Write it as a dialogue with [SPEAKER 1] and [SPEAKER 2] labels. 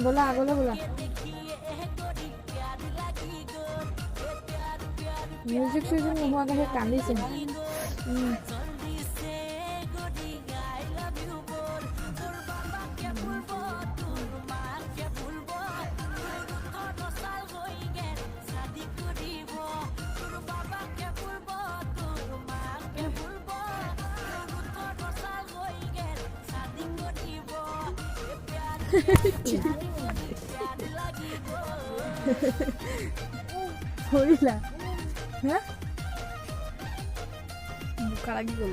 [SPEAKER 1] बोला बोला बोला म्यूजिक सीजन নোহোৱাকৈ কান্দিছে হইলা হ্যাঁ বোকা লাগি গ'ল